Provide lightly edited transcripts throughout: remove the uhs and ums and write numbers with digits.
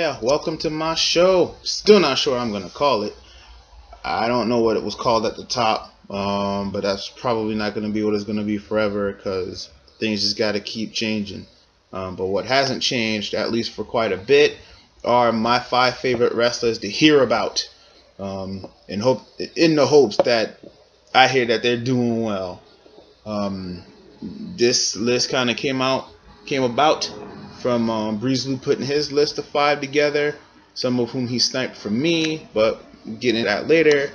yeah, welcome to my show. Still not sure what I'm gonna call it. I don't know what it was called at the top, but that's probably not gonna be what it's gonna be forever because things just gotta keep changing. But what hasn't changed, at least for quite a bit, are my 5 favorite wrestlers to hear about. In the hopes that I hear that they're doing well. This list kind of came about from Breezloo putting his list of 5 together, some of whom he sniped from me, but getting into that later.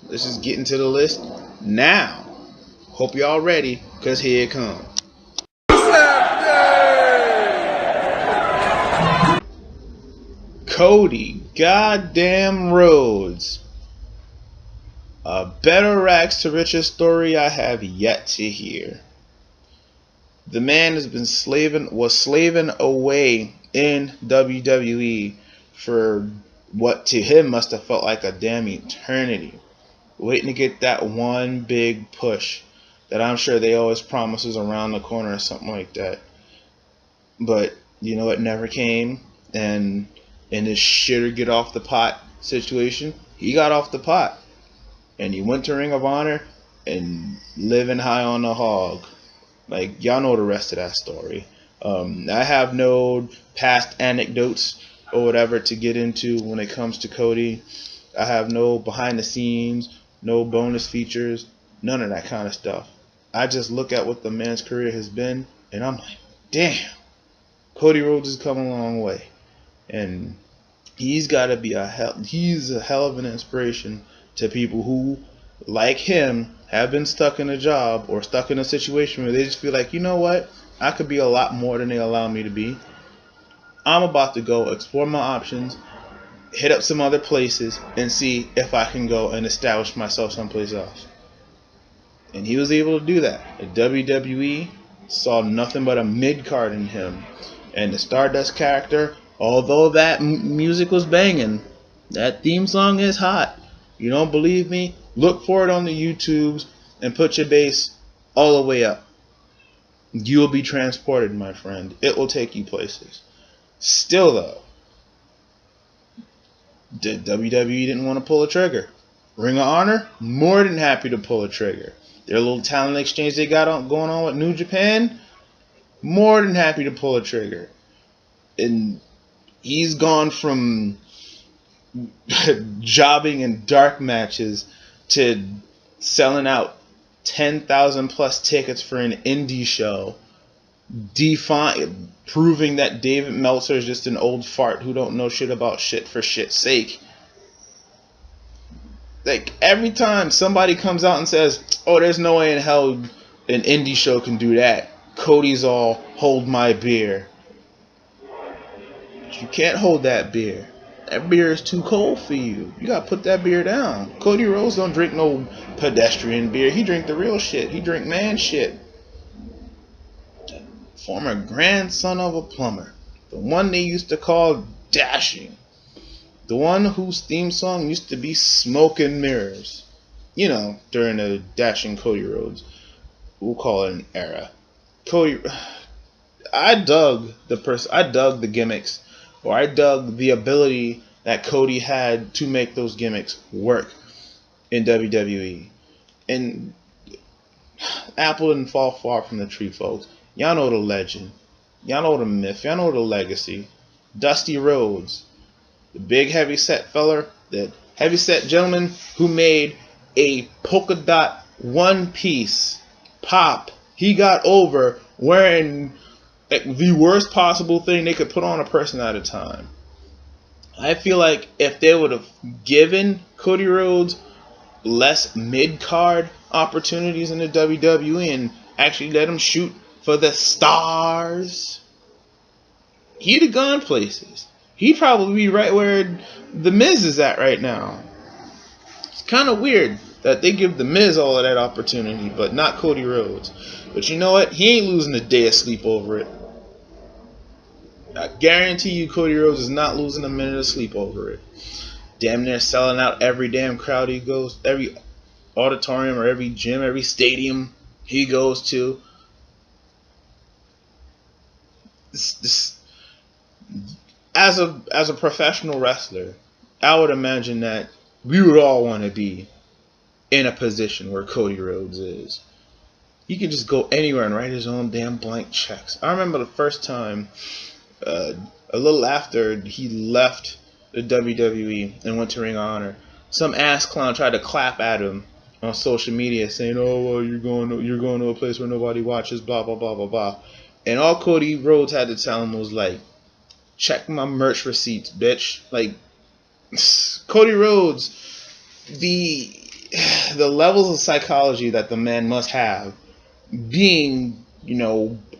Let's just get into the list now. Hope y'all ready, cause here it comes. Cody goddamn Rhodes. A better rags to riches story I have yet to hear. The man has been slaving away in WWE for what to him must have felt like a damn eternity, waiting to get that one big push that I'm sure they always promise is around the corner or something like that. But you know, it never came, and in this shit or get off the pot situation, he got off the pot. And he went to Ring of Honor and living high on the hog. Like, y'all know the rest of that story. I have no past anecdotes or whatever to get into when it comes to Cody. I have no behind the scenes, no bonus features, none of that kind of stuff. I just look at what the man's career has been, and I'm like, damn, Cody Rhodes has come a long way. And he's got to be he's a hell of an inspiration to people who, like him, have been stuck in a job or stuck in a situation where they just feel like, you know what, I could be a lot more than they allow me to be. I'm about to go explore my options, hit up some other places, and see if I can go and establish myself someplace else. And he was able to do that. The WWE saw nothing but a mid-card in him. And the Stardust character, although that music was banging, that theme song is hot. You don't believe me? Look for it on the YouTubes and put your bass all the way up. You'll be transported, my friend. It will take you places. Still, though, WWE didn't want to pull a trigger. Ring of Honor, more than happy to pull a trigger. Their little talent exchange they got going on with New Japan, more than happy to pull a trigger. And he's gone from jobbing in dark matches to selling out 10,000 plus tickets for an indie show, proving that David Meltzer is just an old fart who don't know shit about shit for shit's sake. Like, every time somebody comes out and says, oh, there's no way in hell an indie show can do that, Cody's all, hold my beer. But you can't hold that beer. That beer is too cold for you. You gotta put that beer down. Cody Rhodes don't drink no pedestrian beer. He drink the real shit. He drink man shit. Former grandson of a plumber. The one they used to call Dashing. The one whose theme song used to be Smoke and Mirrors. You know, during the Dashing Cody Rhodes. We'll call it an era. I dug the gimmicks. Or I dug the ability that Cody had to make those gimmicks work in WWE. And Apple didn't fall far from the tree, folks. Y'all know the legend. Y'all know the myth. Y'all know the legacy. Dusty Rhodes. The big heavy-set feller. The heavy-set gentleman who made a polka dot one-piece pop. He got over wearing the worst possible thing they could put on a person at a time. I feel like if they would have given Cody Rhodes less mid-card opportunities in the WWE and actually let him shoot for the stars, he'd have gone places. He'd probably be right where The Miz is at right now. It's kind of weird that they give The Miz all of that opportunity, but not Cody Rhodes. But you know what? He ain't losing a day of sleep over it. I guarantee you Cody Rhodes is not losing a minute of sleep over it. Damn near selling out every damn crowd he goes, every auditorium or every gym, every stadium he goes to. this, as a professional wrestler, I would imagine that we would all want to be in a position where Cody Rhodes is. He can just go anywhere and write his own damn blank checks. I remember the first time, a little after he left the WWE and went to Ring of Honor, some ass clown tried to clap at him on social media, saying, "Oh, well, you're going to a place where nobody watches, blah blah blah blah blah." And all Cody Rhodes had to tell him was like, "Check my merch receipts, bitch." Like, Cody Rhodes, the levels of psychology that the man must have, being,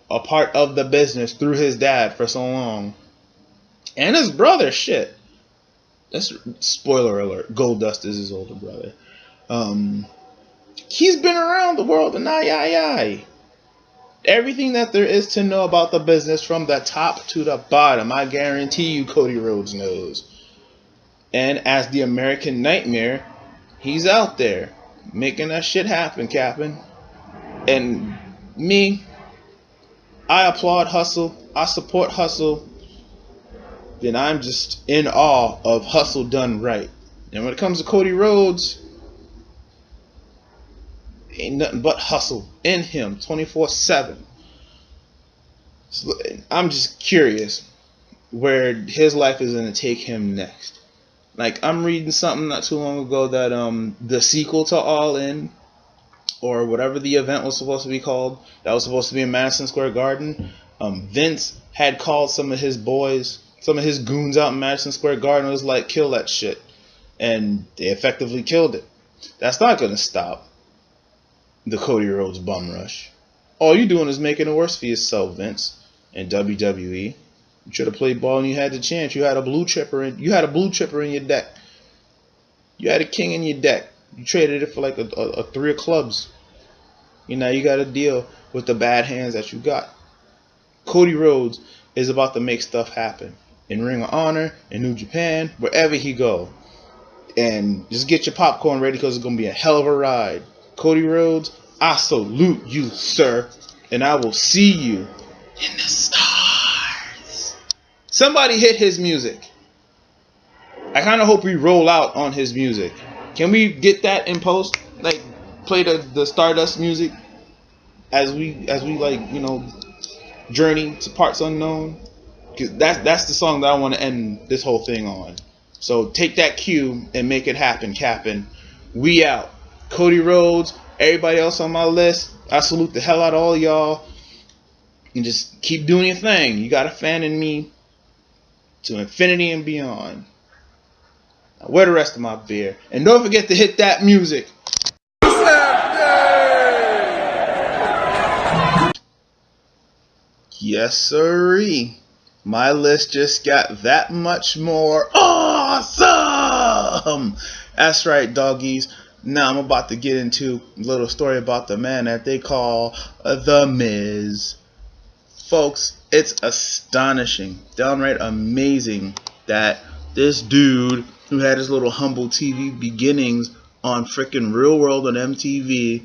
a part of the business through his dad for so long, and his brother. Shit, that's spoiler alert. Goldust is his older brother. He's been around the world, and everything that there is to know about the business from the top to the bottom, I guarantee you Cody Rhodes knows. And as the American Nightmare, he's out there making that shit happen, Captain. And me, I applaud hustle. I support hustle. Then I'm just in awe of hustle done right. And when it comes to Cody Rhodes, ain't nothing but hustle in him 24/7. So I'm just curious where his life is going to take him next. Like, I'm reading something not too long ago that the sequel to All In, or whatever the event was supposed to be called, that was supposed to be in Madison Square Garden, Vince had called some of his boys, some of his goons out in Madison Square Garden, was like, kill that shit. And they effectively killed it. That's not going to stop the Cody Rhodes bum rush. All you're doing is making it worse for yourself, Vince, and WWE. You should have played ball and you had the chance. You had a blue chipper in your deck. You had a king in your deck. You traded it for like a 3 of clubs. You got to deal with the bad hands that you got. Cody Rhodes is about to make stuff happen in Ring of Honor, in New Japan, wherever he go. And just get your popcorn ready, because it's going to be a hell of a ride. Cody Rhodes, I salute you, sir, and I will see you in the stars. Somebody hit his music. I kind of hope we roll out on his music. Can we get that in post? Like, play the Stardust music as we journey to parts unknown. Cause that's the song that I want to end this whole thing on. So take that cue and make it happen, Captain. We out. Cody Rhodes, everybody else on my list, I salute the hell out of all y'all. And just keep doing your thing. You got a fan in me to infinity and beyond. Now, where the rest of my beer? And don't forget to hit that music. Yes, sirree. My list just got that much more awesome. That's right, doggies. Now I'm about to get into a little story about the man that they call The Miz. Folks, it's astonishing, downright amazing that this dude who had his little humble TV beginnings on frickin' Real World on MTV,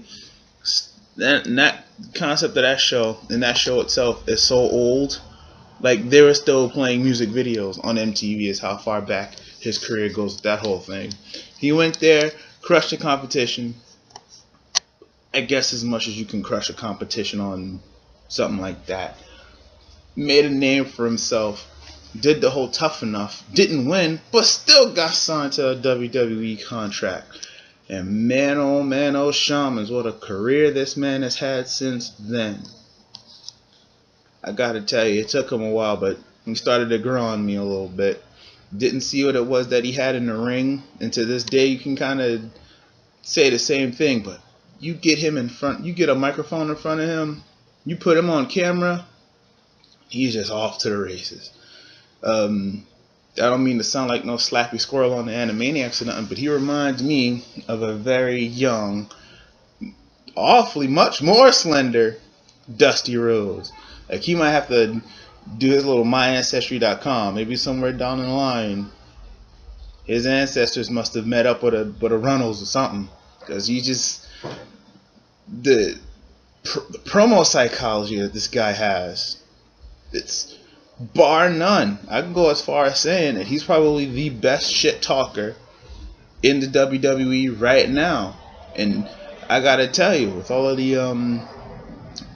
that concept of that show and that show itself is so old. Like, they were still playing music videos on MTV is how far back his career goes with that whole thing. He went there, crushed the competition. I guess as much as you can crush a competition on something like that. Made a name for himself. Did the whole Tough Enough. Didn't win, but still got signed to a WWE contract. And man, oh shamans, what a career this man has had since then. I gotta tell you, it took him a while, but he started to grow on me a little bit. Didn't see what it was that he had in the ring, and to this day you can kind of say the same thing, but you get him in front, you get a microphone in front of him, you put him on camera, he's just off to the races. I don't mean to sound like no slappy squirrel on the Animaniacs or nothing, but he reminds me of a very young, awfully much more slender Dusty Rhodes. Like, he might have to do his little myancestry.com. Maybe somewhere down the line, his ancestors must have met up with a Runnels or something. Because he just, the promo psychology that this guy has It's bar none. I can go as far as saying that he's probably the best shit talker in the WWE right now. And I gotta tell you, with all of the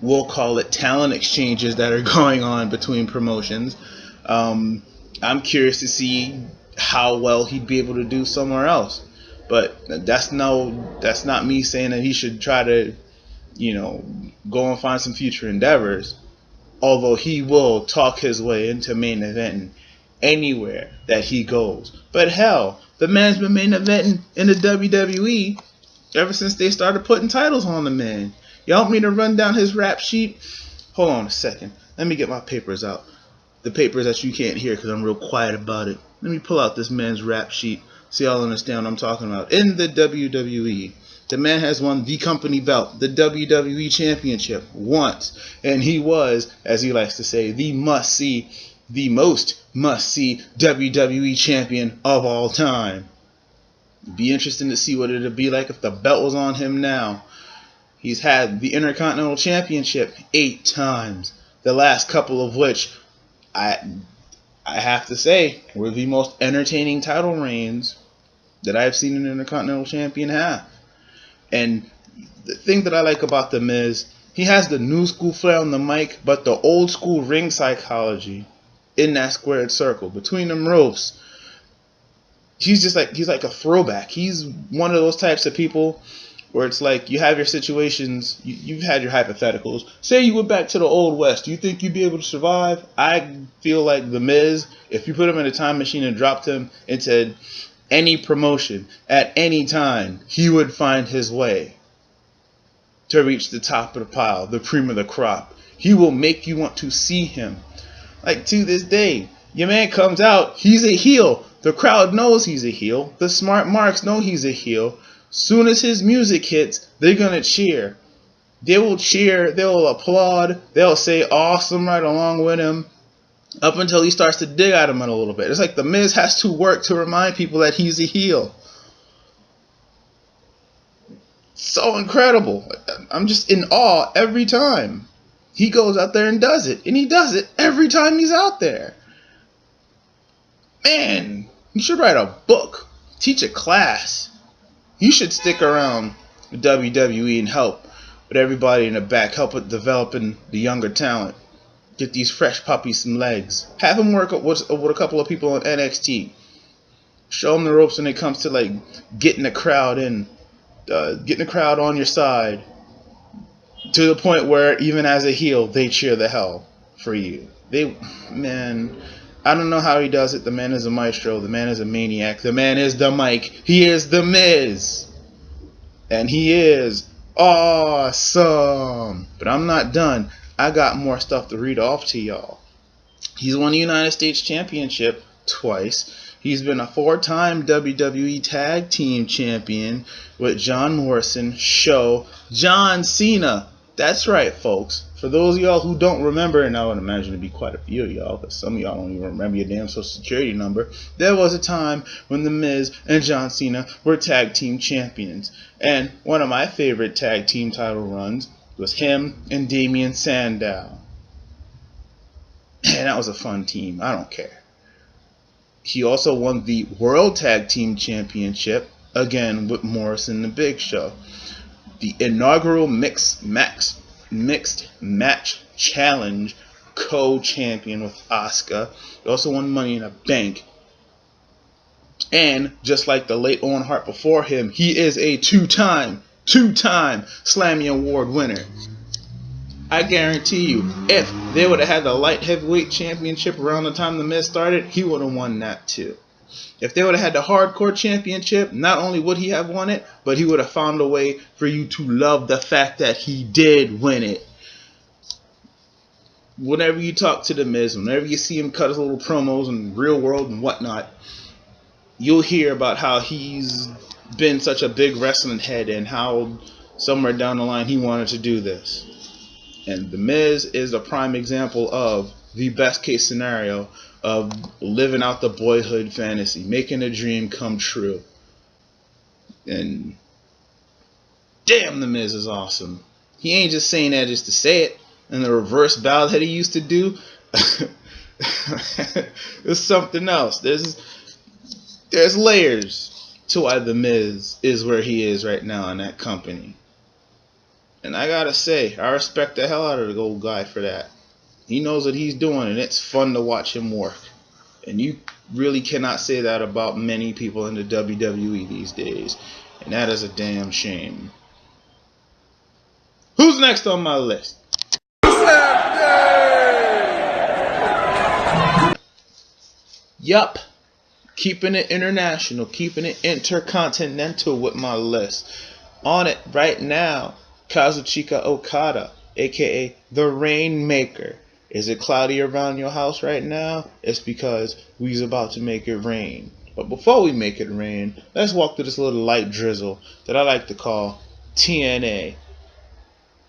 we'll call it talent exchanges that are going on between promotions, I'm curious to see how well he'd be able to do somewhere else. But that's not me saying that he should try to, go and find some future endeavors. Although he will talk his way into main eventing anywhere that he goes. But hell, the man's been main eventing in the WWE ever since they started putting titles on the man. You want me to run down his rap sheet? Hold on a second. Let me get my papers out. The papers that you can't hear because I'm real quiet about it. Let me pull out this man's rap sheet so y'all understand what I'm talking about. In the WWE, the man has won the company belt, the WWE Championship, once. And he was, as he likes to say, the most must-see WWE Champion of all time. It'd be interesting to see what it would be like if the belt was on him now. He's had the Intercontinental Championship 8 times, the last couple of which I have to say were the most entertaining title reigns that I've seen an Intercontinental Champion have. And the thing that I like about The Miz, he has the new school flair on the mic, but the old school ring psychology in that squared circle between them ropes. He's like a throwback. He's one of those types of people where it's like you have your situations, you've had your hypotheticals. Say you went back to the Old West. Do you think you'd be able to survive? I feel like The Miz, if you put him in a time machine and dropped him into any promotion at any time, he would find his way to reach the top of the pile, the cream of the crop. He will make you want to see him. Like to this day, your man comes out, he's a heel. The crowd knows he's a heel. The smart marks know he's a heel. Soon as his music hits, they're going to cheer. They will cheer, they'll applaud, they'll say awesome right along with him, up until he starts to dig at him a little bit. It's like The Miz has to work to remind people that he's a heel. So incredible. I'm just in awe every time. He goes out there and does it. And he does it every time he's out there. Man, you should write a book. Teach a class. You should stick around with WWE and help with everybody in the back. Help with developing the younger talent. Get these fresh puppies some legs. Have them work with a couple of people on NXT. Show them the ropes when it comes to like getting the crowd in. Getting the crowd on your side. To the point where even as a heel, they cheer the hell for you. Man, I don't know how he does it. The man is a maestro. The man is a maniac. The man is the mic. He is The Miz. And he is awesome. But I'm not done. I got more stuff to read off to y'all. He's won the United States Championship twice. He's been a 4-time WWE Tag Team Champion with John Morrison, Show, John Cena. That's right, folks. For those of y'all who don't remember, and I would imagine it'd be quite a few of y'all, because some of y'all don't even remember your damn social security number, there was a time when The Miz and John Cena were Tag Team Champions. And one of my favorite Tag Team title runs was him and Damien Sandow. And that was a fun team. I don't care. He also won the World Tag Team Championship, again with Morrison and the Big Show. The inaugural Mixed Match Challenge co-champion with Asuka. He also won Money in the Bank. And just like the late Owen Hart before him, he is a two-time Slammy Award winner. I guarantee you, if they would have had the light heavyweight championship around the time The Miz started, he would have won that too. If they would have had the hardcore championship, not only would he have won it, but he would have found a way for you to love the fact that he did win it. Whenever you talk to The Miz, whenever you see him cut his little promos in Real World and whatnot, you'll hear about how he's been such a big wrestling head and how somewhere down the line he wanted to do this. And The Miz is a prime example of the best case scenario of living out the boyhood fantasy, making a dream come true. And damn, The Miz is awesome. He ain't just saying that just to say it. And the reverse bow that he used to do, There's something else. There's layers to why The Miz is where he is right now in that company. And I gotta say, I respect the hell out of the old guy for that. He knows what he's doing, and it's fun to watch him work. And you really cannot say that about many people in the WWE these days. And that is a damn shame. Who's next on my list? Yup. Keeping it international, keeping it intercontinental with my list. On it right now, Kazuchika Okada, aka the Rainmaker. Is it cloudy around your house right now? It's because we's about to make it rain. But before we make it rain, let's walk through this little light drizzle that I like to call TNA.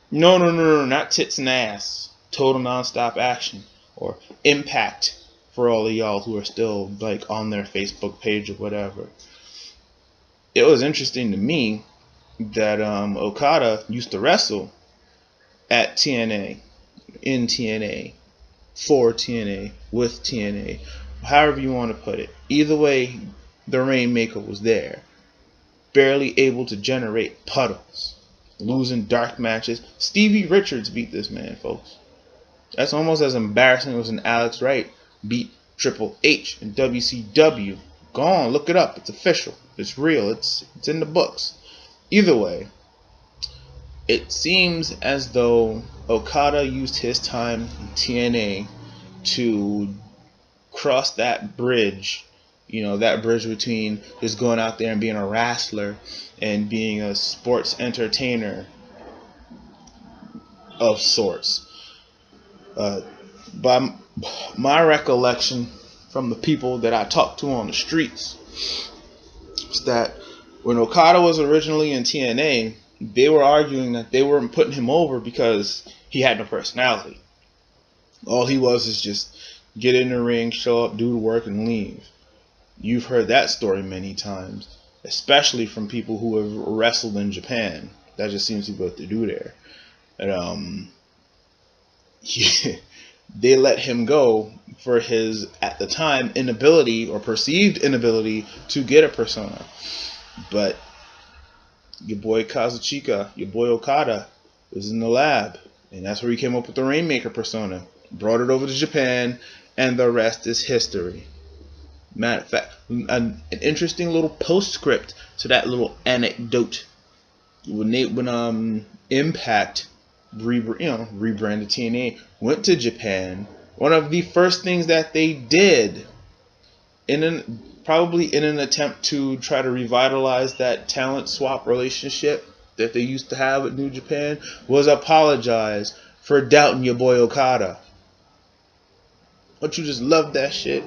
No, not tits and ass. Total non-stop action. Or Impact, for all of y'all who are still like on their Facebook page or whatever. It was interesting to me that Okada used to wrestle at TNA, in TNA, for TNA, with TNA, however you want to put it. Either way, the Rainmaker was there, barely able to generate puddles, losing dark matches. Stevie Richards beat this man, folks. That's almost as embarrassing as when Alex Wright beat Triple H in WCW. Go on, look it up. It's official. It's real. It's in the books. Either way, it seems as though Okada used his time in TNA to cross that bridge. You know, that bridge between just going out there and being a wrestler and being a sports entertainer of sorts. By my recollection from the people that I talked to on the streets, is that when Okada was originally in TNA, they were arguing that they weren't putting him over because he had no personality. All he was is just get in the ring, show up, do the work, and leave. You've heard that story many times, especially from people who have wrestled in Japan. That just seems to be what they do there. And, they let him go for his, at the time, inability or perceived inability to get a persona. But your boy Kazuchika, your boy Okada, was in the lab, and that's where he came up with the Rainmaker persona. Brought it over to Japan, and the rest is history. Matter of fact, an interesting little postscript to that little anecdote. When Impact rebranded TNA, went to Japan, one of the first things that they did, probably in an attempt to try to revitalize that talent swap relationship that they used to have with New Japan, was apologize for doubting your boy Okada. Don't you just love that shit?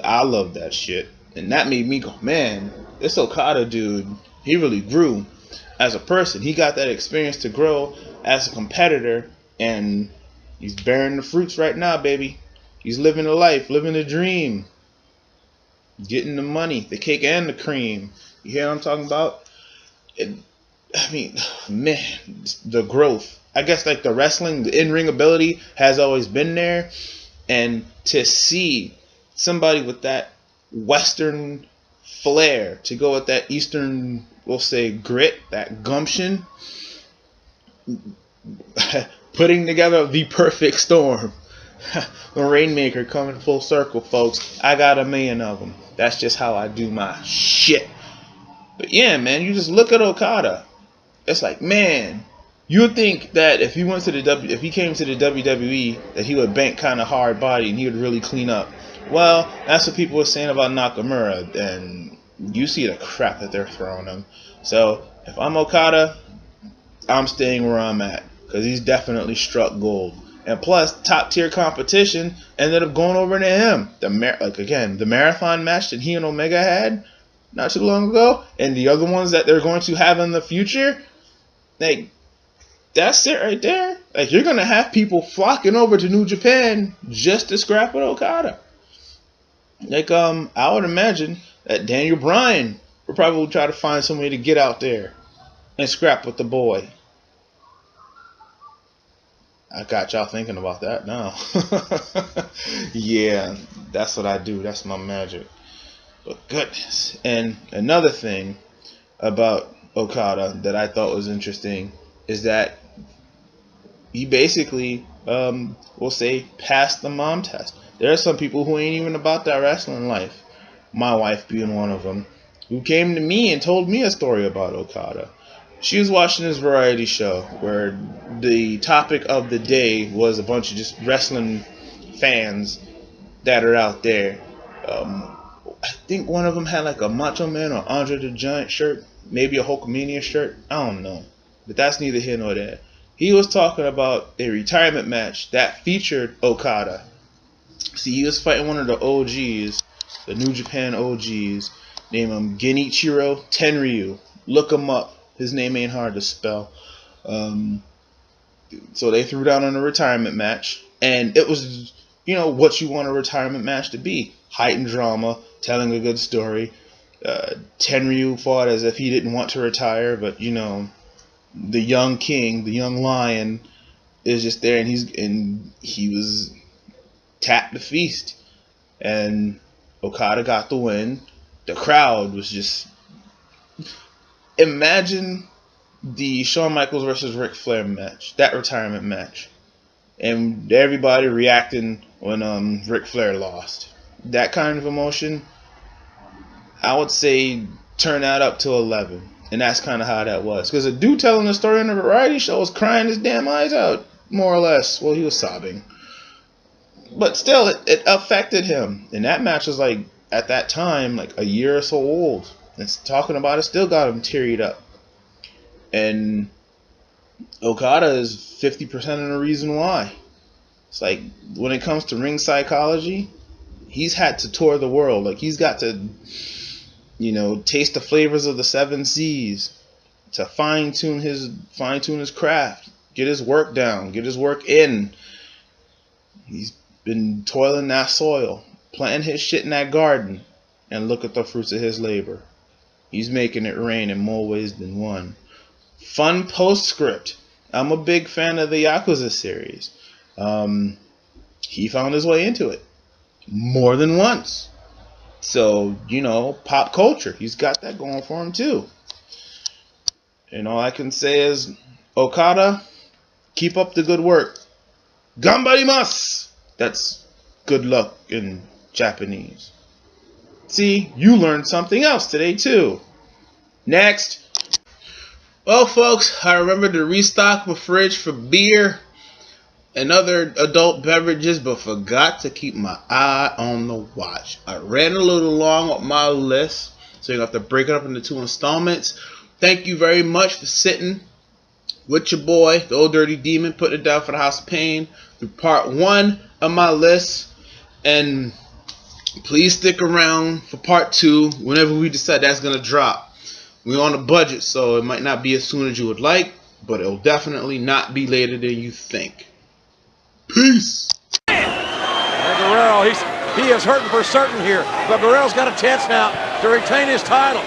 I love that shit. And that made me go, man, this Okada dude, he really grew as a person. He got that experience to grow as a competitor, and he's bearing the fruits right now, baby. He's living the life, living the dream, getting the money, the cake and the cream. You hear what I'm talking about? I mean, man, the growth. I guess like the wrestling, the in-ring ability has always been there. And to see somebody with that Western flair to go with that Eastern, we'll say, grit, that gumption, putting together the perfect storm. The Rainmaker coming full circle, folks. I got a million of them. That's just how I do my shit. But yeah, man, you just look at Okada. It's like, man, you would think that if he went to if he came to the WWE, that he would bank kind of hard body and he would really clean up. Well, that's what people were saying about Nakamura, and you see the crap that they're throwing him. So if I'm Okada, I'm staying where I'm at, because he's definitely struck gold. And plus, top tier competition ended up going over to him. The marathon match that he and Omega had not too long ago, and the other ones that they're going to have in the future, like, that's it right there. Like, you're gonna have people flocking over to New Japan just to scrap with Okada. Like, I would imagine that Daniel Bryan would probably try to find some way to get out there and scrap with the boy. I got y'all thinking about that now. Yeah, that's what I do. That's my magic. But goodness. And another thing about Okada that I thought was interesting is that he basically, we'll say, passed the mom test. There are some people who ain't even about that wrestling life. My wife being one of them, who came to me and told me a story about Okada. She was watching this variety show where the topic of the day was a bunch of just wrestling fans that are out there. I think one of them had like a Macho Man or Andre the Giant shirt, maybe a Hulkamania shirt. I don't know, but that's neither here nor there. He was talking about a retirement match that featured Okada. See, he was fighting one of the OGs, the New Japan OGs, named Genichiro Tenryu. Look him up. His name ain't hard to spell. So they threw down on a retirement match, and it was, what you want a retirement match to be: heightened drama, telling a good story. Tenryu fought as if he didn't want to retire, but the young king, the young lion, is just there, and he was tapped to feast, and Okada got the win. The crowd was just, imagine the Shawn Michaels versus Ric Flair match, that retirement match, and everybody reacting when Ric Flair lost. That kind of emotion, I would say turn that up to 11. And that's kind of how that was. Because a dude telling the story on a variety show was crying his damn eyes out, more or less. Well, he was sobbing. But still, it affected him. And that match was like, at that time, like a year or so old. And talking about it still got him teared up. And Okada is 50% of the reason why. It's like, when it comes to ring psychology, he's had to tour the world. Like, he's got to, taste the flavors of the 7 Seas to fine tune his craft, get his work down, get his work in. He's been toiling that soil, planting his shit in that garden, and look at the fruits of his labor. He's making it rain in more ways than one. Fun postscript. I'm a big fan of the Yakuza series. He found his way into it more than once. So, pop culture, he's got that going for him too. And all I can say is, Okada, keep up the good work. Ganbarimasu! That's good luck in Japanese. See, you learned something else today too. Next. Well, folks, I remember to restock my fridge for beer and other adult beverages, but forgot to keep my eye on the watch. I ran a little long with my list, so you have to break it up into 2 installments. Thank you very much for sitting with your boy, the old dirty demon, putting it down for the House of Pain through part 1 of my list. And please stick around for part 2 whenever we decide that's going to drop. We're on a budget, so it might not be as soon as you would like, but it'll definitely not be later than you think. Peace. And Guerrero, he is hurting for certain here, but Guerrero's got a chance now to retain his title.